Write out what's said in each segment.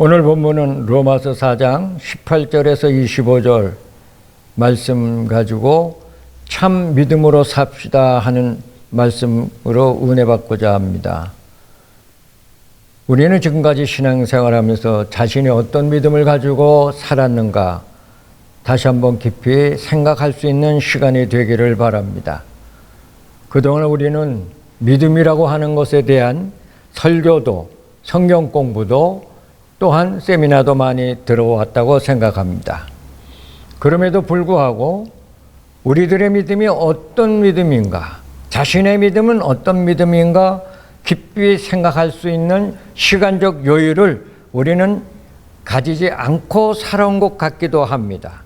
오늘 본문은 로마서 4장 18절에서 25절 말씀 가지고 참 믿음으로 삽시다 하는 말씀으로 은혜 받고자 합니다. 우리는 지금까지 신앙생활하면서 자신이 어떤 믿음을 가지고 살았는가 다시 한번 깊이 생각할 수 있는 시간이 되기를 바랍니다. 그동안 우리는 믿음이라고 하는 것에 대한 설교도 성경 공부도 또한 세미나도 많이 들어왔다고 생각합니다. 그럼에도 불구하고 우리들의 믿음이 어떤 믿음인가, 자신의 믿음은 어떤 믿음인가 깊이 생각할 수 있는 시간적 여유를 우리는 가지지 않고 살아온 것 같기도 합니다.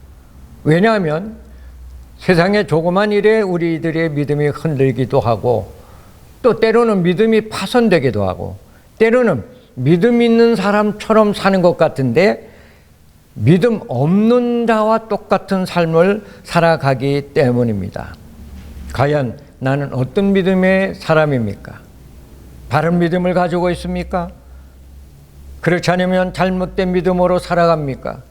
왜냐하면 세상의 조그만 일에 우리들의 믿음이 흔들기도 하고 또 때로는 믿음이 파손되기도 하고 때로는 믿음 있는 사람처럼 사는 것 같은데 믿음 없는 자와 똑같은 삶을 살아가기 때문입니다. 과연 나는 어떤 믿음의 사람입니까? 바른 믿음을 가지고 있습니까? 그렇지 않으면 잘못된 믿음으로 살아갑니까?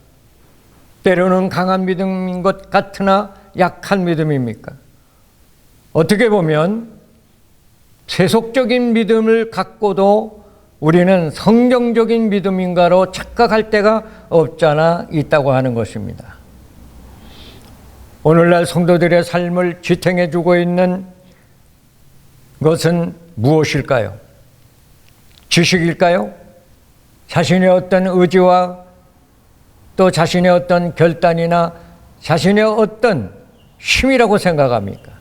때로는 강한 믿음인 것 같으나 약한 믿음입니까? 어떻게 보면 세속적인 믿음을 갖고도 우리는 성경적인 믿음인가로 착각할 때가 없잖아 있다고 하는 것입니다. 오늘날 성도들의 삶을 지탱해 주고 있는 것은 무엇일까요? 지식일까요? 자신의 어떤 의지와 또 자신의 어떤 결단이나 자신의 어떤 힘이라고 생각합니까?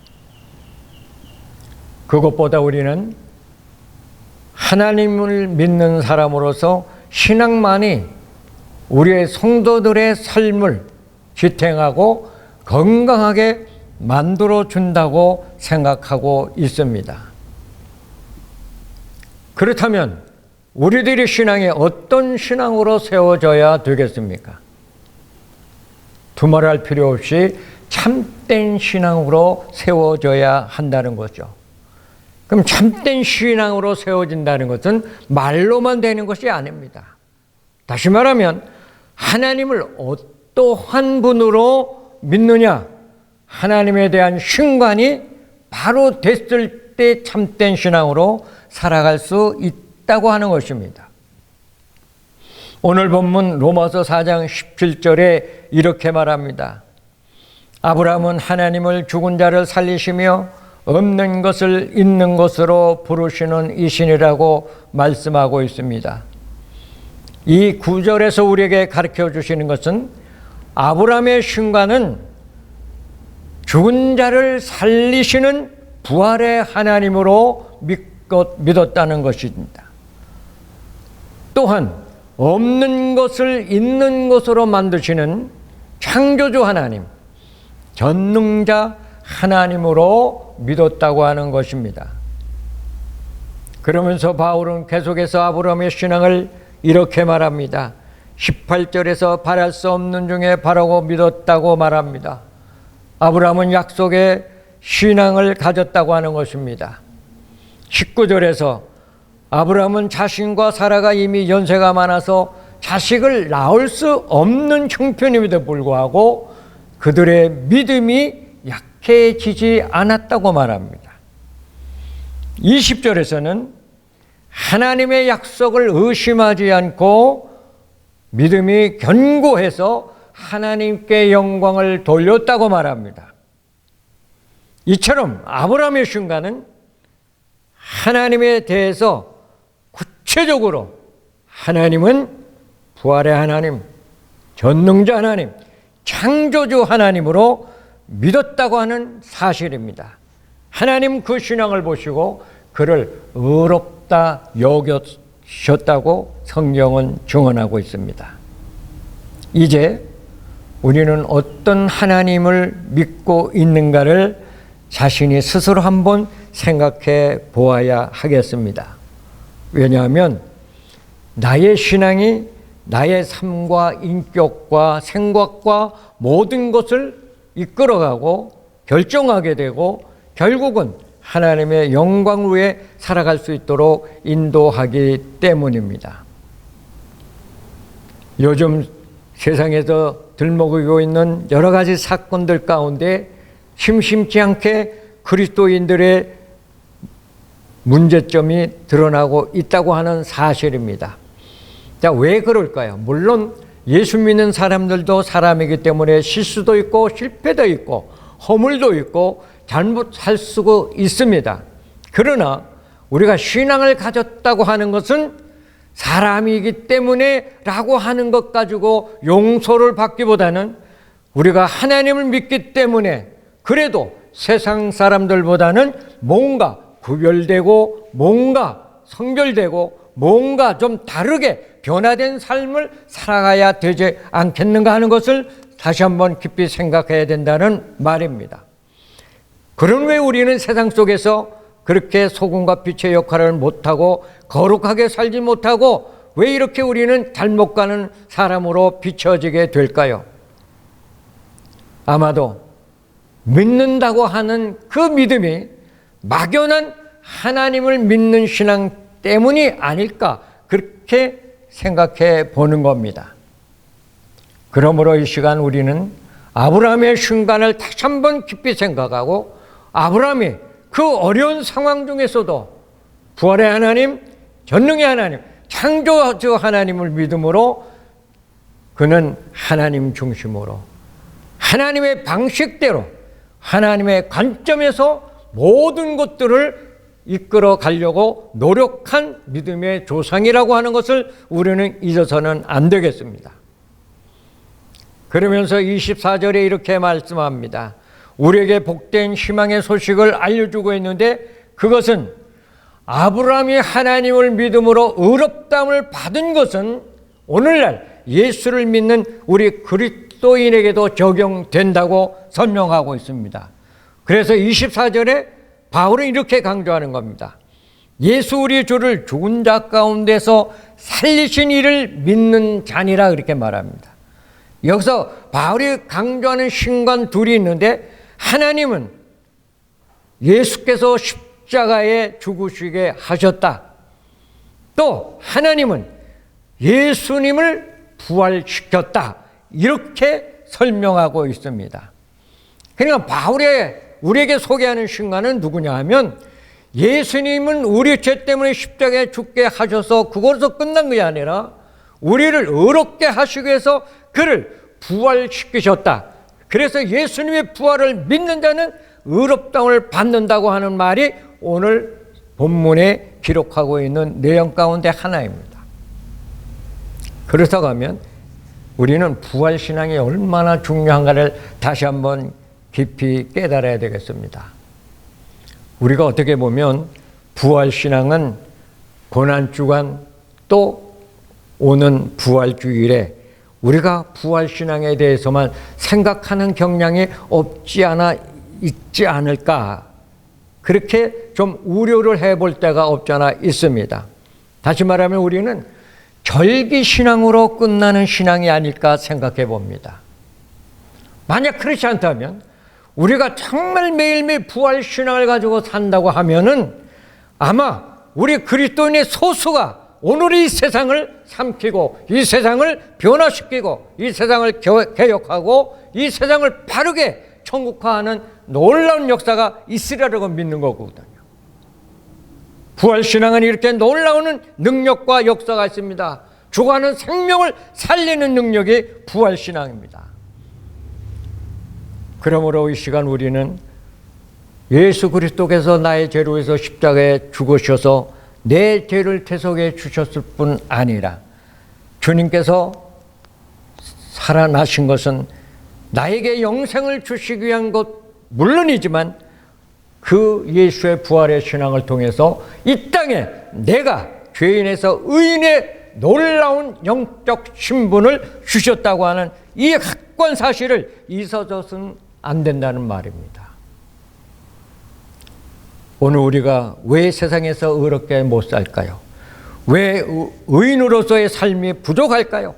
그것보다 우리는 하나님을 믿는 사람으로서 신앙만이 우리의 성도들의 삶을 지탱하고 건강하게 만들어 준다고 생각하고 있습니다. 그렇다면 우리들의 신앙이 어떤 신앙으로 세워져야 되겠습니까? 두말할 필요 없이 참된 신앙으로 세워져야 한다는 거죠. 그럼 참된 신앙으로 세워진다는 것은 말로만 되는 것이 아닙니다. 다시 말하면 하나님을 어떠한 분으로 믿느냐, 하나님에 대한 신관이 바로 됐을 때 참된 신앙으로 살아갈 수 있다고 하는 것입니다. 오늘 본문 로마서 4장 17절에 이렇게 말합니다. 아브라함은 하나님을 죽은 자를 살리시며 없는 것을 있는 것으로 부르시는 이신이라고 말씀하고 있습니다. 이 구절에서 우리에게 가르쳐 주시는 것은 아브라함의 신과는 죽은 자를 살리시는 부활의 하나님으로 믿었다는 것입니다. 또한 없는 것을 있는 것으로 만드시는 창조주 하나님, 전능자 하나님으로 믿었다고 하는 것입니다. 그러면서 바울은 계속해서 아브라함의 신앙을 이렇게 말합니다. 18절에서 바랄 수 없는 중에 바라고 믿었다고 말합니다. 아브라함은 약속의 신앙을 가졌다고 하는 것입니다. 19절에서 아브라함은 자신과 사라가 이미 연세가 많아서 자식을 낳을 수 없는 형편임에도 불구하고 그들의 믿음이 약해지지 않았다고 말합니다. 20절에서는 하나님의 약속을 의심하지 않고 믿음이 견고해서 하나님께 영광을 돌렸다고 말합니다. 이처럼 아브라함의 신과는 하나님에 대해서 구체적으로 하나님은 부활의 하나님, 전능자 하나님, 창조주 하나님으로 믿었다고 하는 사실입니다. 하나님 그 신앙을 보시고 그를 의롭다 여기셨다고 성경은 증언하고 있습니다. 이제 우리는 어떤 하나님을 믿고 있는가를 자신이 스스로 한번 생각해 보아야 하겠습니다. 왜냐하면 나의 신앙이 나의 삶과 인격과 생각과 모든 것을 이끌어가고 결정하게 되고 결국은 하나님의 영광 위에 살아갈 수 있도록 인도하기 때문입니다. 요즘 세상에서 들먹이고 있는 여러 가지 사건들 가운데 심심치 않게 그리스도인들의 문제점이 드러나고 있다고 하는 사실입니다. 자, 왜 그럴까요? 물론 예수 믿는 사람들도 사람이기 때문에 실수도 있고 실패도 있고 허물도 있고 잘못할 수가 있습니다. 그러나 우리가 신앙을 가졌다고 하는 것은 사람이기 때문에 라고 하는 것 가지고 용서를 받기보다는 우리가 하나님을 믿기 때문에 그래도 세상 사람들보다는 뭔가 구별되고 뭔가 성별되고 뭔가 좀 다르게 변화된 삶을 살아가야 되지 않겠는가 하는 것을 다시 한번 깊이 생각해야 된다는 말입니다. 그런 왜 우리는 세상 속에서 그렇게 소금과 빛의 역할을 못하고 거룩하게 살지 못하고 왜 이렇게 우리는 잘못 가는 사람으로 비춰지게 될까요? 아마도 믿는다고 하는 그 믿음이 막연한 하나님을 믿는 신앙 때문이 아닐까 그렇게 생각해 보는 겁니다. 그러므로 이 시간 우리는 아브라함의 순간을 다시 한번 깊이 생각하고 아브라함이 그 어려운 상황 중에서도 부활의 하나님, 전능의 하나님, 창조주 하나님을 믿음으로 그는 하나님 중심으로 하나님의 방식대로 하나님의 관점에서 모든 것들을 이끌어 가려고 노력한 믿음의 조상이라고 하는 것을 우리는 잊어서는 안 되겠습니다. 그러면서 24절에 이렇게 말씀합니다. 우리에게 복된 희망의 소식을 알려주고 있는데 그것은 아브라함이 하나님을 믿음으로 의롭다함을 받은 것은 오늘날 예수를 믿는 우리 그리스도인에게도 적용된다고 설명하고 있습니다. 그래서 24절에 바울은 이렇게 강조하는 겁니다. 예수 우리 주를 죽은 자 가운데서 살리신 이를 믿는 자니라 그렇게 말합니다. 여기서 바울이 강조하는 신관 둘이 있는데 하나님은 예수께서 십자가에 죽으시게 하셨다. 또 하나님은 예수님을 부활시켰다. 이렇게 설명하고 있습니다. 그러니까 바울이 우리에게 소개하는 신관은 누구냐 하면 예수님은 우리 죄 때문에 십자가에 죽게 하셔서 그것으로 끝난 것이 아니라 우리를 의롭게 하시기 위해서 그를 부활시키셨다. 그래서 예수님의 부활을 믿는 자는 의롭다함을 받는다고 하는 말이 오늘 본문에 기록하고 있는 내용 가운데 하나입니다. 그렇다고 하면 우리는 부활신앙이 얼마나 중요한가를 다시 한번 깊이 깨달아야 되겠습니다. 우리가 어떻게 보면 부활신앙은 고난주간 또 오는 부활주일에 우리가 부활신앙에 대해서만 생각하는 경향이 없지 않아 있지 않을까 그렇게 좀 우려를 해볼 때가 없지 않아 있습니다. 다시 말하면 우리는 절기신앙으로 끝나는 신앙이 아닐까 생각해 봅니다. 만약 그렇지 않다면 우리가 정말 매일매일 부활신앙을 가지고 산다고 하면은 아마 우리 그리스도인의 소수가 오늘 이 세상을 삼키고 이 세상을 변화시키고 이 세상을 개혁하고 이 세상을 바르게 천국화하는 놀라운 역사가 있으리라고 믿는 거거든요. 부활신앙은 이렇게 놀라운 능력과 역사가 있습니다. 죽어가는 생명을 살리는 능력이 부활신앙입니다. 그러므로 이 시간 우리는 예수 그리스도께서 나의 죄로 해서 십자가에 죽으셔서 내 죄를 대속해 주셨을 뿐 아니라 주님께서 살아나신 것은 나에게 영생을 주시기 위한 것 물론이지만 그 예수의 부활의 신앙을 통해서 이 땅에 내가 죄인에서 의인의 놀라운 영적 신분을 주셨다고 하는 이 확고한 사실을 잊어서는 안 된다는 말입니다. 오늘 우리가 왜 세상에서 의롭게 못 살까요? 왜 의인으로서의 삶이 부족할까요?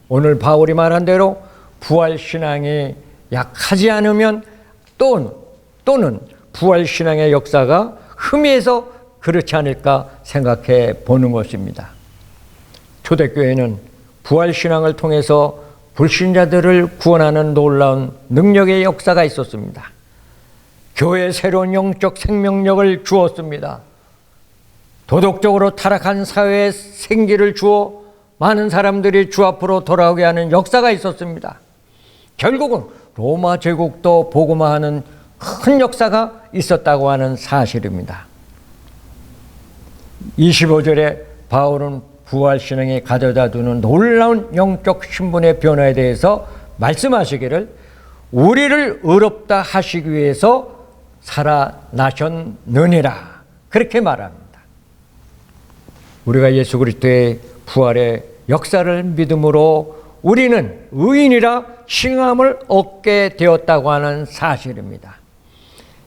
오늘 바울이 말한 대로 부활신앙이 약하지 않으면 또는 부활신앙의 역사가 희미해서 그렇지 않을까 생각해 보는 것입니다. 초대교회는 부활신앙을 통해서 불신자들을 구원하는 놀라운 능력의 역사가 있었습니다. 교회에 새로운 영적 생명력을 주었습니다. 도덕적으로 타락한 사회에 생기를 주어 많은 사람들이 주 앞으로 돌아오게 하는 역사가 있었습니다. 결국은 로마 제국도 복음화하는 큰 역사가 있었다고 하는 사실입니다. 25절에 바울은 부활신앙이 가져다 주는 놀라운 영적 신분의 변화에 대해서 말씀하시기를 우리를 의롭다 하시기 위해서 살아나셨느니라 그렇게 말합니다. 우리가 예수 그리스도의 부활의 역사를 믿음으로 우리는 의인이라 칭함을 얻게 되었다고 하는 사실입니다.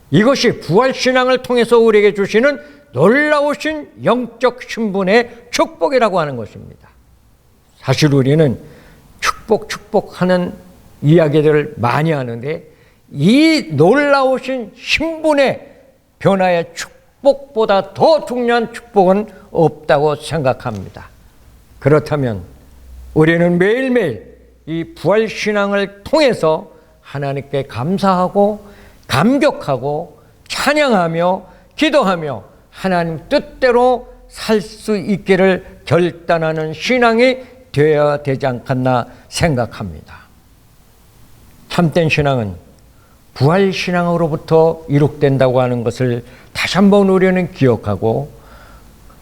이것이 부활신앙을 통해서 우리에게 주시는 놀라우신 영적 신분의 축복이라고 하는 것입니다. 사실 우리는 축복하는 이야기들을 많이 하는데 이 놀라우신 신분의 변화의 축복보다 더 중요한 축복은 없다고 생각합니다. 그렇다면 우리는 매일매일 이 부활신앙을 통해서 하나님께 감사하고 감격하고 찬양하며 기도하며 하나님 뜻대로 살 수 있기를 결단하는 신앙이 되어야 되지 않겠나 생각합니다. 참된 신앙은 부활신앙으로부터 이룩된다고 하는 것을 다시 한번 우리는 기억하고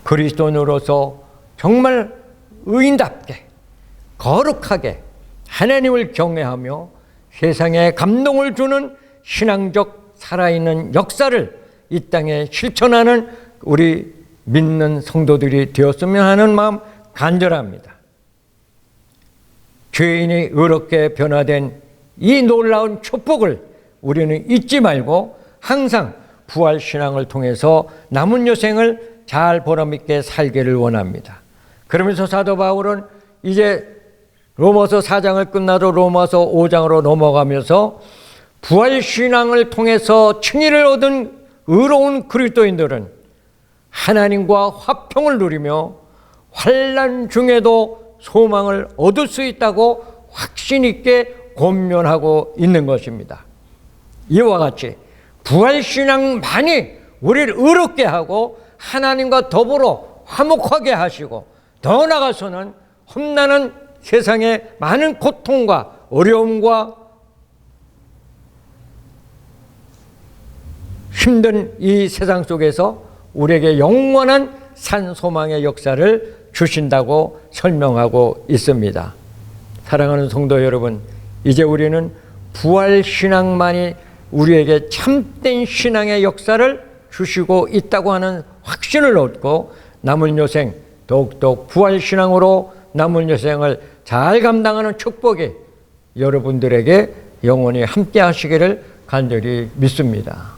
그리스도인으로서 정말 의인답게 거룩하게 하나님을 경외하며 세상에 감동을 주는 신앙적 살아있는 역사를 이 땅에 실천하는 우리 믿는 성도들이 되었으면 하는 마음 간절합니다. 죄인이 의롭게 변화된 이 놀라운 축복을 우리는 잊지 말고 항상 부활신앙을 통해서 남은 여생을 잘 보람있게 살기를 원합니다. 그러면서 사도 바울은 이제 로마서 4장을 끝나도 로마서 5장으로 넘어가면서 부활신앙을 통해서 칭의를 얻은 의로운 그리스도인들은 하나님과 화평을 누리며 환난 중에도 소망을 얻을 수 있다고 확신 있게 권면하고 있는 것입니다. 이와 같이 부활신앙만이 우리를 의롭게 하고 하나님과 더불어 화목하게 하시고 더 나아가서는 험난한 세상의 많은 고통과 어려움과 힘든 이 세상 속에서 우리에게 영원한 산소망의 역사를 주신다고 설명하고 있습니다. 사랑하는 성도 여러분, 이제 우리는 부활신앙만이 우리에게 참된 신앙의 역사를 주시고 있다고 하는 확신을 얻고 남은 여생 더욱더 부활신앙으로 남은 여생을 잘 감당하는 축복이 여러분들에게 영원히 함께 하시기를 간절히 믿습니다.